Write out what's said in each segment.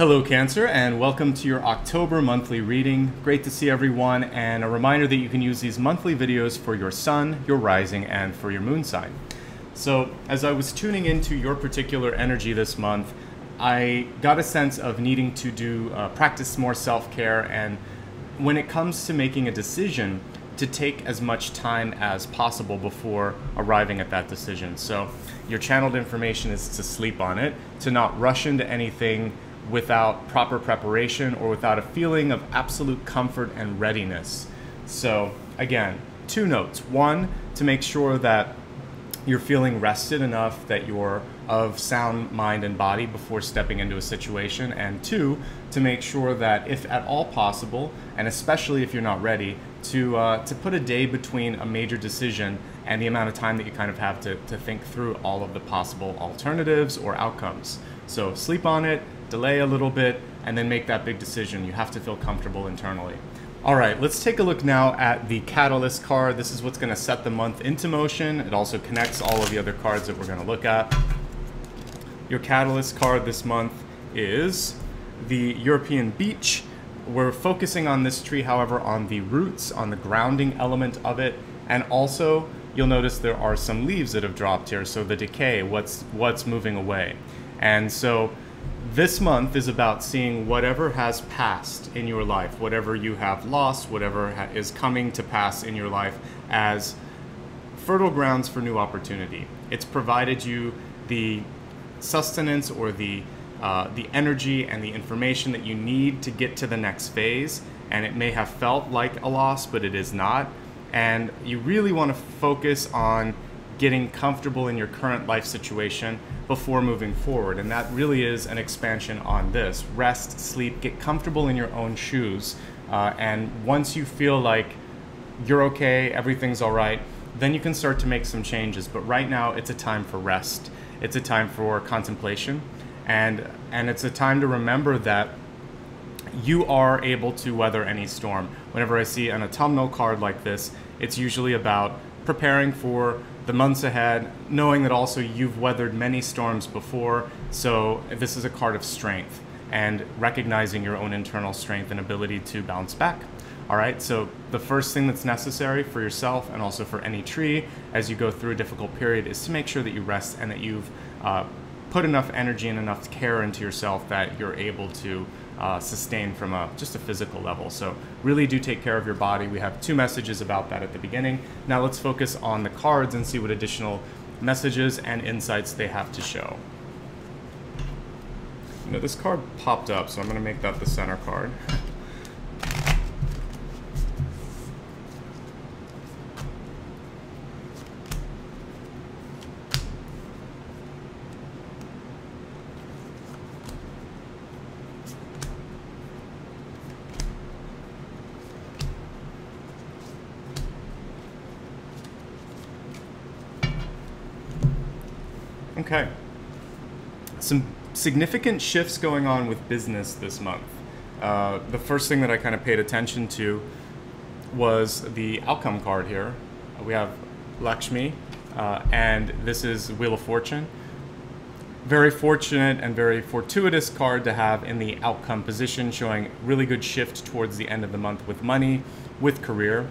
Hello Cancer, and welcome to your October monthly reading. Great to see everyone, and a reminder that you can use these monthly videos for your sun, your rising, and for your moon sign. So as I was tuning into your particular energy this month, I got a sense of needing to practice more self-care, and when it comes to making a decision, to take as much time as possible before arriving at that decision. So your channeled information is to sleep on it, to not rush into anything without proper preparation or without a feeling of absolute comfort and readiness. So again, two notes. One, to make sure that you're feeling rested enough that you're of sound mind and body before stepping into a situation. And two, to make sure that if at all possible, and especially if you're not ready, to put a day between a major decision and the amount of time that you kind of have to think through all of the possible alternatives or outcomes. So sleep on it, delay a little bit, and then make that big decision. You have to feel comfortable internally. All right, let's take a look now at the Catalyst card. This is what's going to set the month into motion. It also connects all of the other cards that we're going to look at. Your Catalyst card this month is the European Beech. We're focusing on this tree, however, on the roots, on the grounding element of it, and also you'll notice there are some leaves that have dropped here, so the decay, what's moving away. And so this month is about seeing whatever has passed in your life, whatever you have lost, whatever is coming to pass in your life as fertile grounds for new opportunity. It's provided you the sustenance or the energy and the information that you need to get to the next phase, and it may have felt like a loss, but it is not. And you really want to focus on getting comfortable in your current life situation before moving forward. And that really is an expansion on this. Rest, sleep, get comfortable in your own shoes. And once you feel like you're okay, everything's all right, then you can start to make some changes. But right now, it's a time for rest. It's a time for contemplation. And it's a time to remember that you are able to weather any storm. Whenever I see an autumnal card like this, it's usually about preparing for the months ahead, knowing that also you've weathered many storms before. So this is a card of strength and recognizing your own internal strength and ability to bounce back. All right, so the first thing that's necessary for yourself and also for any tree as you go through a difficult period is to make sure that you rest and that you've put enough energy and enough care into yourself that you're able to sustain from just a physical level. So really do take care of your body. We have two messages about that at the beginning. Now let's focus on the cards and see what additional messages and insights they have to show. You know, this card popped up, so I'm going to make that the center card. Okay, some significant shifts going on with business this month. The first thing that I kind of paid attention to was the outcome card here. We have Lakshmi, and this is Wheel of Fortune. Very fortunate and very fortuitous card to have in the outcome position, showing really good shift towards the end of the month with money, with career.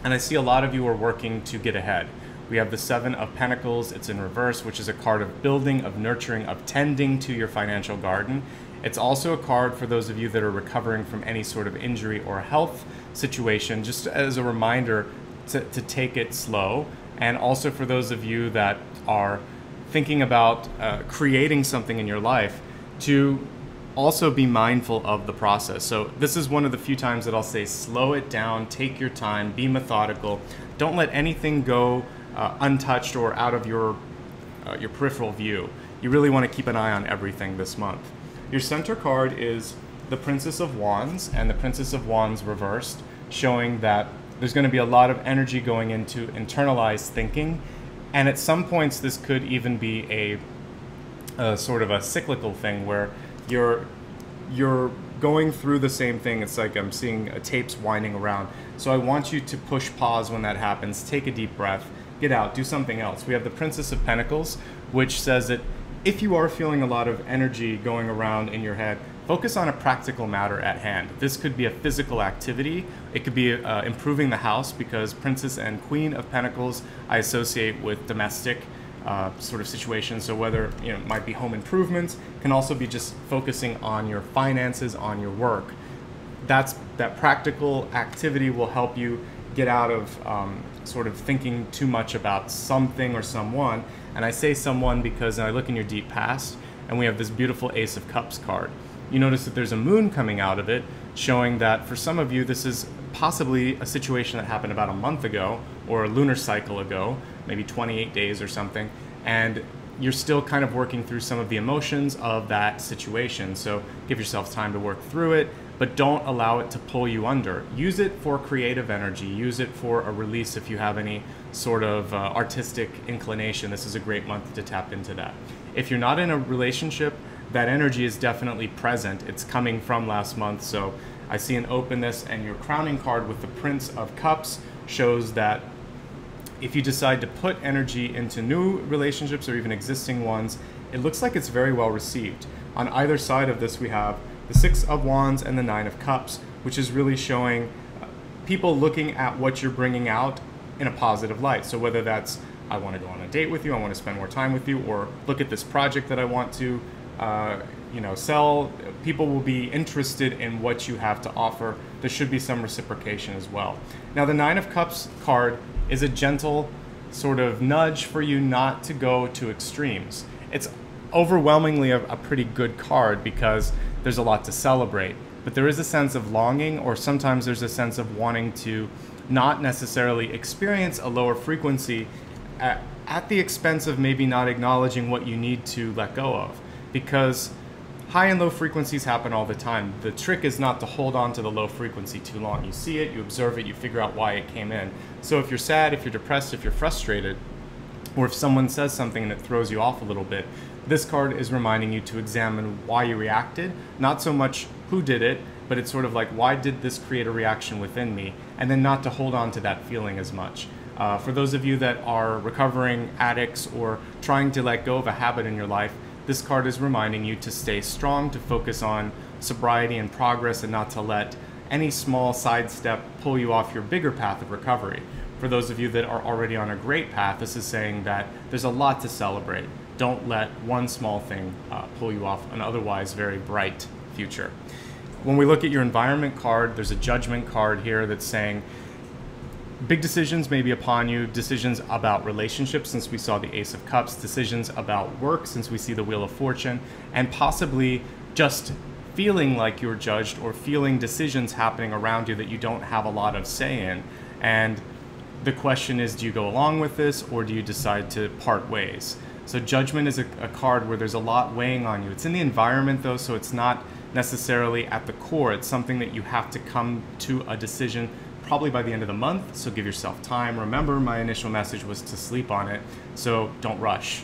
And I see a lot of you are working to get ahead. We have the Seven of Pentacles. It's in reverse, which is a card of building, of nurturing, of tending to your financial garden. It's also a card for those of you that are recovering from any sort of injury or health situation, just as a reminder to take it slow. And also for those of you that are thinking about creating something in your life, to also be mindful of the process. So this is one of the few times that I'll say slow it down, take your time, be methodical. Don't let anything go untouched or out of your peripheral view. You really want to keep an eye on everything this month. Your center card is the Princess of Wands, and the Princess of Wands reversed, showing that there's going to be a lot of energy going into internalized thinking, and at some points this could even be a sort of a cyclical thing where you're going through the same thing. It's like I'm seeing tapes winding around. So I want you to push pause when that happens, take a deep breath, get out, do something else. We have the Princess of Pentacles, which says that if you are feeling a lot of energy going around in your head, focus on a practical matter at hand. This could be a physical activity. It could be improving the house, because Princess and Queen of Pentacles I associate with domestic sort of situations. So whether it might be home improvements, can also be just focusing on your finances, on your work. That practical activity will help you get out of sort of thinking too much about something or someone. And I say someone because I look in your deep past and we have this beautiful Ace of Cups card. You notice that there's a moon coming out of it, showing that for some of you this is possibly a situation that happened about a month ago or a lunar cycle ago, maybe 28 days or something, and you're still kind of working through some of the emotions of that situation. So give yourself time to work through it, but don't allow it to pull you under. Use it for creative energy. Use it for a release if you have any sort of artistic inclination. This is a great month to tap into that. If you're not in a relationship, that energy is definitely present. It's coming from last month. So I see an openness, and your crowning card with the Prince of Cups shows that if you decide to put energy into new relationships or even existing ones, it looks like it's very well received. On either side of this, we have the Six of Wands and the Nine of Cups, which is really showing people looking at what you're bringing out in a positive light. So whether that's, I want to go on a date with you, I want to spend more time with you, or look at this project that I want to sell, people will be interested in what you have to offer. There should be some reciprocation as well. Now, the Nine of Cups card is a gentle sort of nudge for you not to go to extremes. It's overwhelmingly a pretty good card because there's a lot to celebrate, but there is a sense of longing, or sometimes there's a sense of wanting to not necessarily experience a lower frequency at the expense of maybe not acknowledging what you need to let go of, because high and low frequencies happen all the time. The trick is not to hold on to the low frequency too long. You see it, you observe it, you figure out why it came in. So if you're sad, if you're depressed, if you're frustrated, or if someone says something and it throws you off a little bit, this card is reminding you to examine why you reacted, not so much who did it, but it's sort of like, why did this create a reaction within me? And then not to hold on to that feeling as much. For those of you that are recovering addicts or trying to let go of a habit in your life, this card is reminding you to stay strong, to focus on sobriety and progress, and not to let any small sidestep pull you off your bigger path of recovery. For those of you that are already on a great path, this is saying that there's a lot to celebrate. Don't let one small thing pull you off an otherwise very bright future. When we look at your environment card, there's a judgment card here that's saying big decisions may be upon you, decisions about relationships, since we saw the Ace of Cups, decisions about work, since we see the Wheel of Fortune, and possibly just feeling like you're judged or feeling decisions happening around you that you don't have a lot of say in. And the question is, do you go along with this, or do you decide to part ways? So judgment is a card where there's a lot weighing on you. It's in the environment though, so it's not necessarily at the core. It's something that you have to come to a decision probably by the end of the month, so give yourself time. Remember, my initial message was to sleep on it, so don't rush.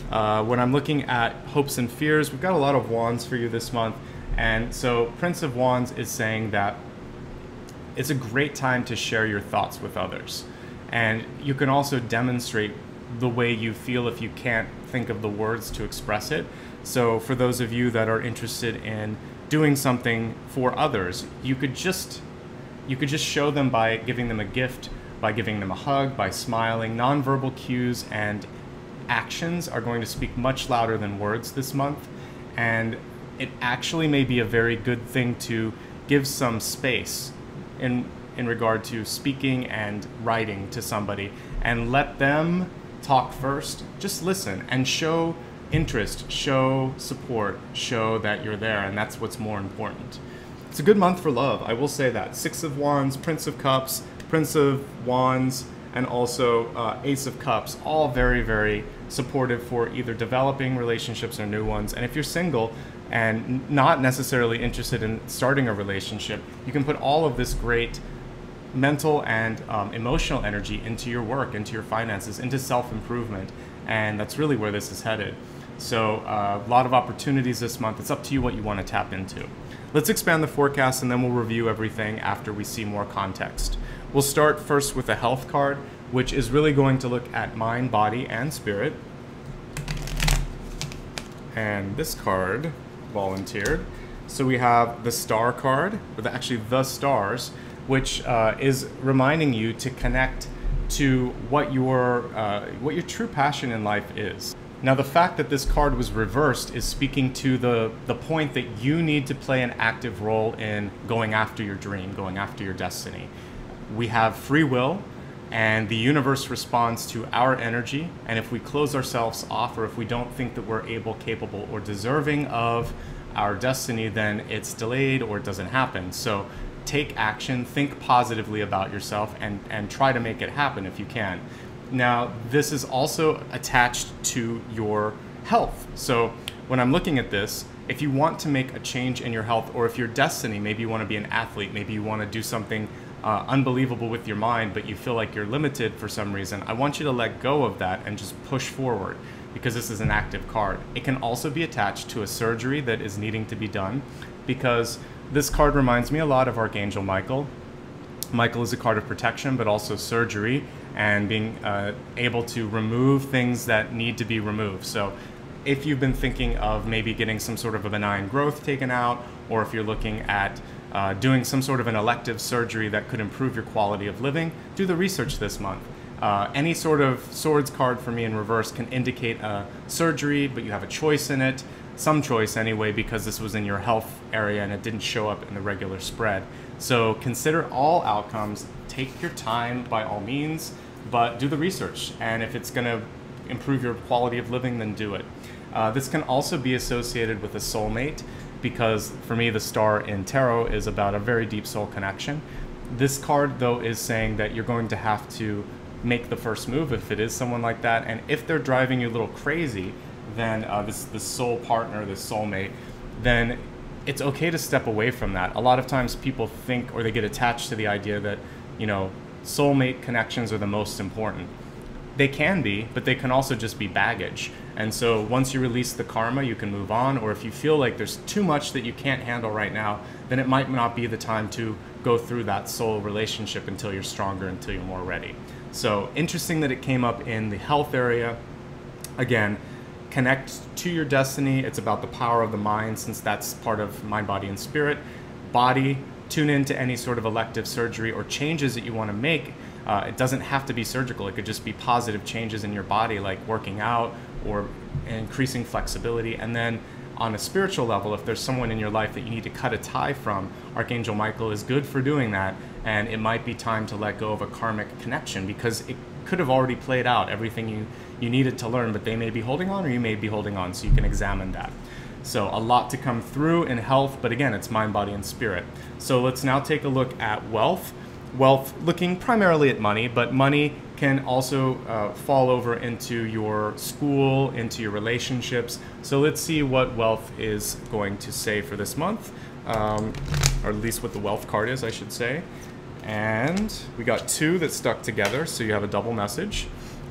When I'm looking at hopes and fears, we've got a lot of wands for you this month, and so Prince of Wands is saying that it's a great time to share your thoughts with others, and you can also demonstrate the way you feel if you can't think of the words to express it. So for those of you that are interested in doing something for others, you could just show them by giving them a gift, by giving them a hug, by smiling. Nonverbal cues and actions are going to speak much louder than words this month, and it actually may be a very good thing to give some space in regard to speaking and writing to somebody, and let them talk first. Just listen and show interest, show support, show that you're there, and that's what's more important. It's a good month for love, I will say that. Six of Wands, Prince of Cups, Prince of Wands, and also Ace of Cups, all very, very supportive for either developing relationships or new ones. And if you're single and not necessarily interested in starting a relationship, you can put all of this great mental and emotional energy into your work, into your finances, into self-improvement, and that's really where this is headed. So a lot of opportunities this month. It's up to you what you want to tap into. Let's expand the forecast, and then we'll review everything after we see more context. We'll start first with a health card, which is really going to look at mind, body, and spirit. And this card volunteered. So we have the Star card, or actually the stars, which is reminding you to connect to what your true passion in life is. Now, the fact that this card was reversed is speaking to the point that you need to play an active role in going after your dream, going after your destiny. We have free will, and the universe responds to our energy, and if we close ourselves off, or if we don't think that we're able, capable, or deserving of our destiny, then it's delayed or it doesn't happen. So take action, think positively about yourself, and try to make it happen if you can. Now, this is also attached to your health. So when I'm looking at this, if you want to make a change in your health, or if your destiny, maybe you want to be an athlete, maybe you want to do something unbelievable with your mind, but you feel like you're limited for some reason, I want you to let go of that and just push forward, because this is an active card. It can also be attached to a surgery that is needing to be done, because this card reminds me a lot of Archangel Michael. Michael is a card of protection, but also surgery and being able to remove things that need to be removed. So if you've been thinking of maybe getting some sort of a benign growth taken out, or if you're looking at doing some sort of an elective surgery that could improve your quality of living, do the research this month. Any sort of swords card for me in reverse can indicate a surgery, but you have a choice in it, some choice anyway, because this was in your health area and it didn't show up in the regular spread. So consider all outcomes, take your time by all means, but do the research. And if it's going to improve your quality of living, then do it. This can also be associated with a soulmate, because for me, the star in tarot is about a very deep soul connection. This card, though, is saying that you're going to have to make the first move if it is someone like that. And if they're driving you a little crazy, then this soul partner, this soulmate, then it's okay to step away from that. A lot of times people think, or they get attached to the idea that, you know, soulmate connections are the most important. They can be, but they can also just be baggage. And so once you release the karma, you can move on. Or if you feel like there's too much that you can't handle right now, then it might not be the time to go through that soul relationship until you're stronger, until you're more ready. So interesting that it came up in the health area. Again, connect to your destiny. It's about the power of the mind, since that's part of mind, body, and spirit. Body, tune into any sort of elective surgery or changes that you want to make. It doesn't have to be surgical. It could just be positive changes in your body, like working out or increasing flexibility. And then on a spiritual level, if there's someone in your life that you need to cut a tie from, Archangel Michael is good for doing that. And it might be time to let go of a karmic connection, because it could have already played out everything you needed to learn, but they may be holding on, or you may be holding on, so you can examine that. So a lot to come through in health, but again, it's mind, body, and spirit. So let's now take a look at wealth. Wealth, looking primarily at money, but money can also fall over into your school, into your relationships. So let's see what wealth is going to say for this month, or at least what the wealth card is, I should say. And we got two that stuck together, so you have a double message.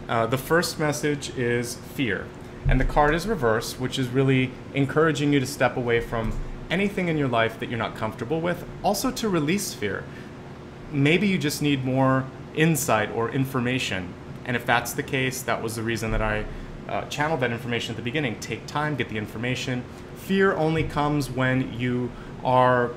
The first message is fear, and the card is reversed, which is really encouraging you to step away from anything in your life that you're not comfortable with, also to release fear. Maybe you just need more insight or information, and if that's the case, that was the reason that I channeled that information at the beginning. Take time, get the information. Fear only comes when you are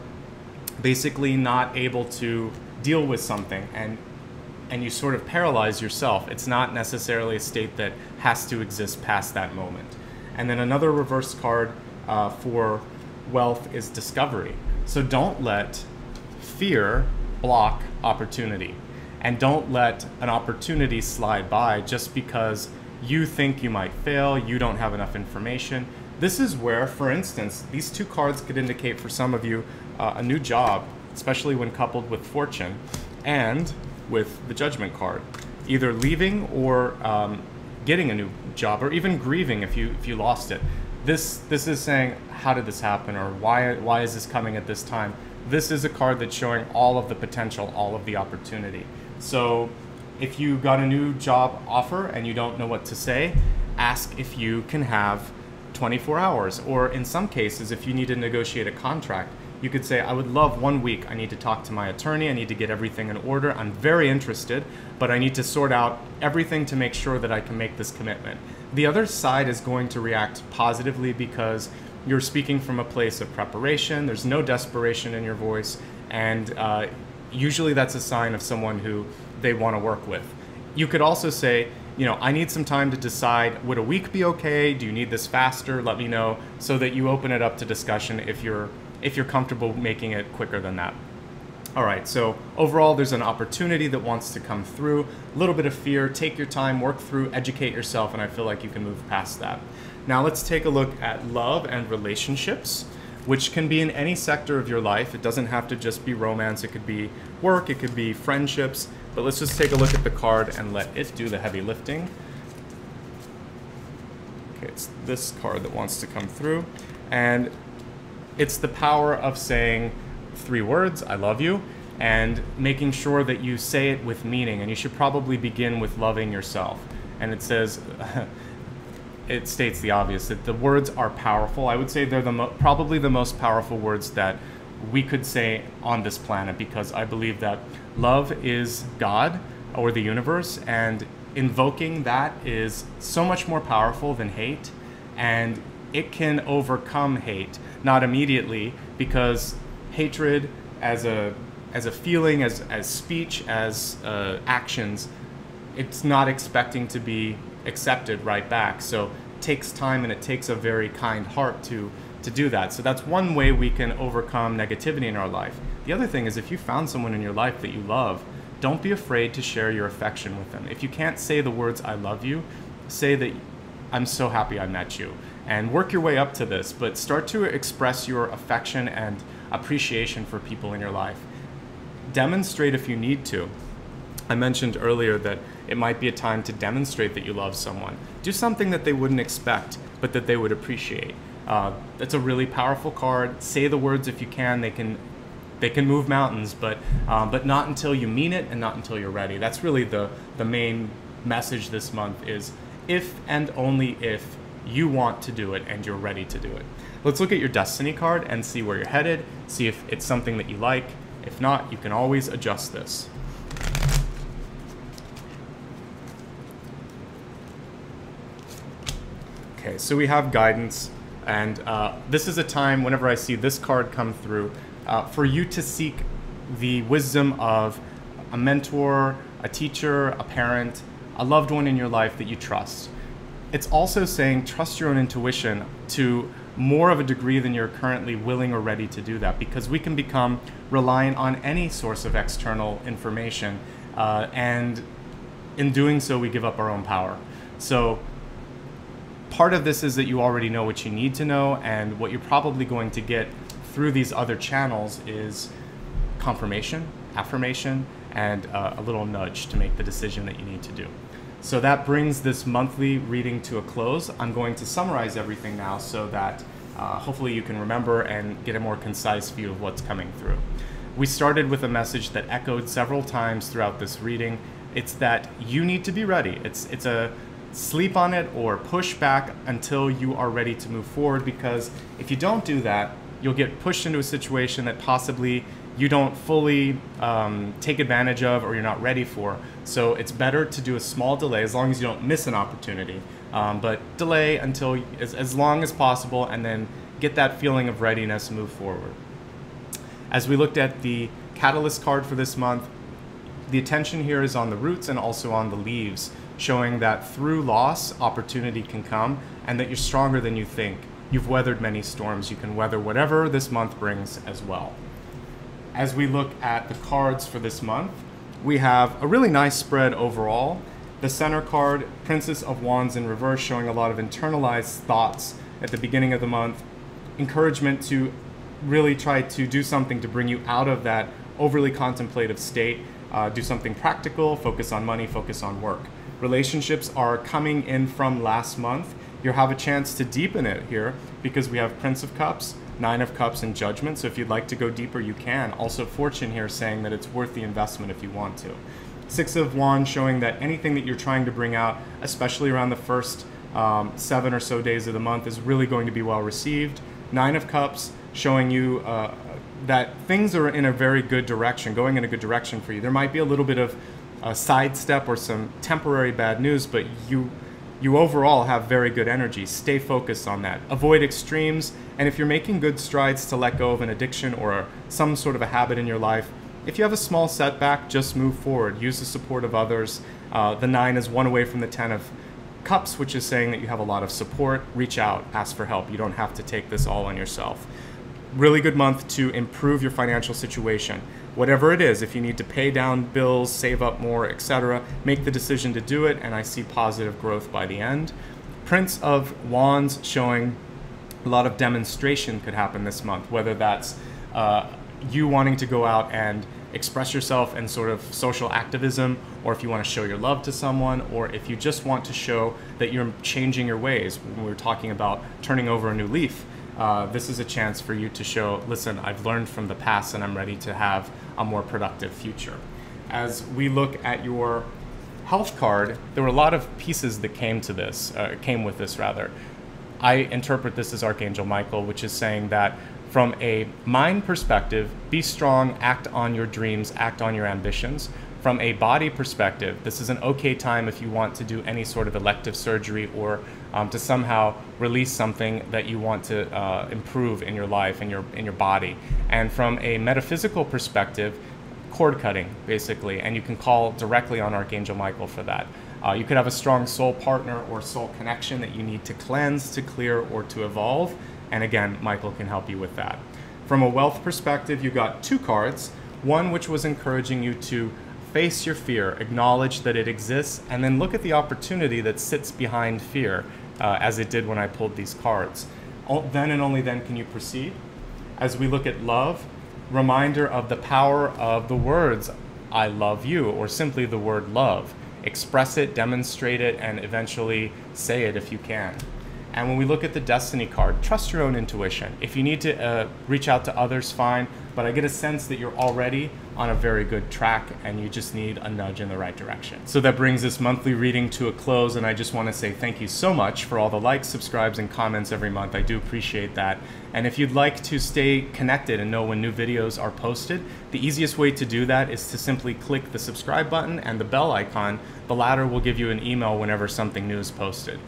basically not able to deal with something, and you sort of paralyze yourself. It's not necessarily a state that has to exist past that moment. And then another reverse card for wealth is discovery. So don't let fear block opportunity, and don't let an opportunity slide by just because you think you might fail, you don't have enough information. This is where, for instance, these two cards could indicate for some of you a new job, especially when coupled with fortune and with the judgment card, either leaving or getting a new job, or even grieving if you lost it. This is saying, how did this happen, or why is this coming at this time? This is a card that's showing all of the potential, all of the opportunity. So if you got a new job offer and you don't know what to say, ask if you can have 24 hours. Or in some cases, if you need to negotiate a contract, you could say, I would love 1 week. I need to talk to my attorney. I need to get everything in order. I'm very interested, but I need to sort out everything to make sure that I can make this commitment. The other side is going to react positively because you're speaking from a place of preparation. There's no desperation in your voice, and usually that's a sign of someone who they want to work with. You could also say, you know, I need some time to decide, would a week be okay? Do you need this faster? Let me know, so that you open it up to discussion if you're comfortable making it quicker than that. All right, so overall there's an opportunity that wants to come through, a little bit of fear, take your time, work through, educate yourself, and I feel like you can move past that. Now let's take a look at love and relationships, which can be in any sector of your life. It doesn't have to just be romance, it could be work, it could be friendships, but let's just take a look at the card and let it do the heavy lifting. Okay, it's this card that wants to come through, and it's the power of saying 3 words, I love you, and making sure that you say it with meaning, and you should probably begin with loving yourself. And it says, it states the obvious, that the words are powerful. I would say they're probably the most powerful words that we could say on this planet, because I believe that love is God or the universe, and invoking that is so much more powerful than hate, and it can overcome hate. Not immediately, because hatred as a feeling, as speech, as actions, it's not expecting to be accepted right back. So it takes time, and it takes a very kind heart to do that. So that's one way we can overcome negativity in our life. The other thing is, if you found someone in your life that you love, don't be afraid to share your affection with them. If you can't say the words I love you, say that I'm so happy I met you, and work your way up to this, but start to express your affection and appreciation for people in your life. Demonstrate if you need to. I mentioned earlier that it might be a time to demonstrate that you love someone. Do something that they wouldn't expect, but that they would appreciate. That's a really powerful card. Say the words if you can. They can move mountains, but not until you mean it, and not until you're ready. That's really the main message this month, is if and only if you want to do it and you're ready to do it. Let's look at your destiny card and see where you're headed, see if it's something that you like. If not, you can always adjust this. Okay, so we have guidance, and this is a time, whenever I see this card come through, for you to seek the wisdom of a mentor, a teacher, a parent, a loved one in your life that you trust. It's also saying trust your own intuition to more of a degree than you're currently willing or ready to do that, because we can become reliant on any source of external information, and in doing so we give up our own power. So part of this is that you already know what you need to know, and what you're probably going to get through these other channels is confirmation, affirmation, and a little nudge to make the decision that you need to do. So that brings this monthly reading to a close. I'm going to summarize everything now so that hopefully you can remember and get a more concise view of what's coming through. We started with a message that echoed several times throughout this reading. It's that you need to be ready. It's a sleep on it or push back until you are ready to move forward, because if you don't do that, you'll get pushed into a situation that possibly you don't fully take advantage of, or you're not ready for. So it's better to do a small delay, as long as you don't miss an opportunity, but delay until as long as possible, and then get that feeling of readiness and move forward. As we looked at the catalyst card for this month, the attention here is on the roots and also on the leaves, showing that through loss, opportunity can come, and that you're stronger than you think. You've weathered many storms. You can weather whatever this month brings as well. As we look at the cards for this month, we have a really nice spread overall. The center card, Princess of Wands in reverse, showing a lot of internalized thoughts at the beginning of the month. Encouragement to really try to do something to bring you out of that overly contemplative state. Do something practical, focus on money, focus on work. Relationships are coming in from last month. You'll have a chance to deepen it here, because we have Prince of Cups, Nine of Cups, and Judgment. So if you'd like to go deeper, you can. Also Fortune here saying that it's worth the investment if you want to. Six of Wands showing that anything that you're trying to bring out, especially around the first 7 or so days of the month, is really going to be well received. Nine of Cups showing you that things are in a very good direction, going in a good direction for you. There might be a little bit of a sidestep or some temporary bad news, but you overall have very good energy. Stay focused on that. Avoid extremes, and if you're making good strides to let go of an addiction or some sort of a habit in your life, if you have a small setback, just move forward. Use the support of others. The 9 is one away from the 10 of Cups, which is saying that you have a lot of support. Reach out, ask for help. You don't have to take this all on yourself. Really good month to improve your financial situation. Whatever it is, if you need to pay down bills, save up more, etc., make the decision to do it, and I see positive growth by the end. Prince of Wands showing a lot of demonstration could happen this month, whether that's you wanting to go out and express yourself in sort of social activism, or if you want to show your love to someone, or if you just want to show that you're changing your ways. When we were talking about turning over a new leaf, this is a chance for you to show, listen, I've learned from the past and I'm ready to have a more productive future. As we look at your health card, there were a lot of pieces that came with this rather. I interpret this as Archangel Michael, which is saying that from a mind perspective, be strong, act on your dreams, act on your ambitions. From a body perspective, this is an okay time if you want to do any sort of elective surgery or to somehow release something that you want to improve in your life, in your body. And from a metaphysical perspective, cord cutting, basically, and you can call directly on Archangel Michael for that. You could have a strong soul partner or soul connection that you need to cleanse, to clear, or to evolve. And again, Michael can help you with that. From a wealth perspective, you got 2 cards. One which was encouraging you to face your fear, acknowledge that it exists, and then look at the opportunity that sits behind fear, as it did when I pulled these cards. Then and only then can you proceed. As we look at love, reminder of the power of the words, I love you, or simply the word love. Express it, demonstrate it, and eventually say it if you can. And when we look at the Destiny card, trust your own intuition. If you need to reach out to others, fine, but I get a sense that you're already on a very good track and you just need a nudge in the right direction. So that brings this monthly reading to a close, and I just want to say thank you so much for all the likes, subscribes, and comments every month. I do appreciate that. And if you'd like to stay connected and know when new videos are posted, the easiest way to do that is to simply click the subscribe button and the bell icon. The latter will give you an email whenever something new is posted.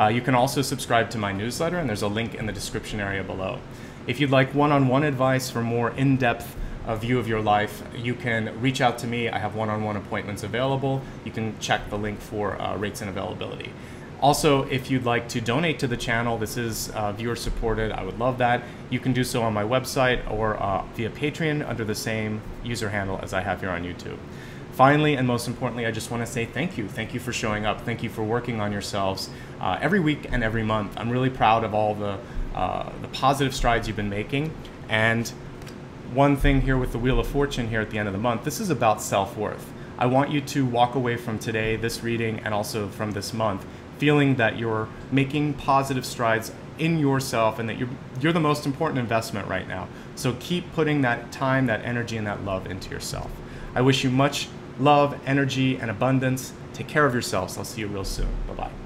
You can also subscribe to my newsletter, and there's a link in the description area below. If you'd like one-on-one advice for more in-depth view of your life, you can reach out to me. I have one-on-one appointments available. You can check the link for rates and availability. Also, if you'd like to donate to the channel, this is viewer supported. I would love that. You can do so on my website or via Patreon under the same user handle as I have here on YouTube. Finally, and most importantly, I just want to say thank you. Thank you for showing up. Thank you for working on yourselves every week and every month. I'm really proud of all the positive strides you've been making. And one thing here with the Wheel of Fortune here at the end of the month, this is about self-worth. I want you to walk away from today, this reading, and also from this month, feeling that you're making positive strides in yourself and that you're the most important investment right now. So keep putting that time, that energy, and that love into yourself. I wish you much love, energy, and abundance. Take care of yourselves. I'll see you real soon. Bye-bye.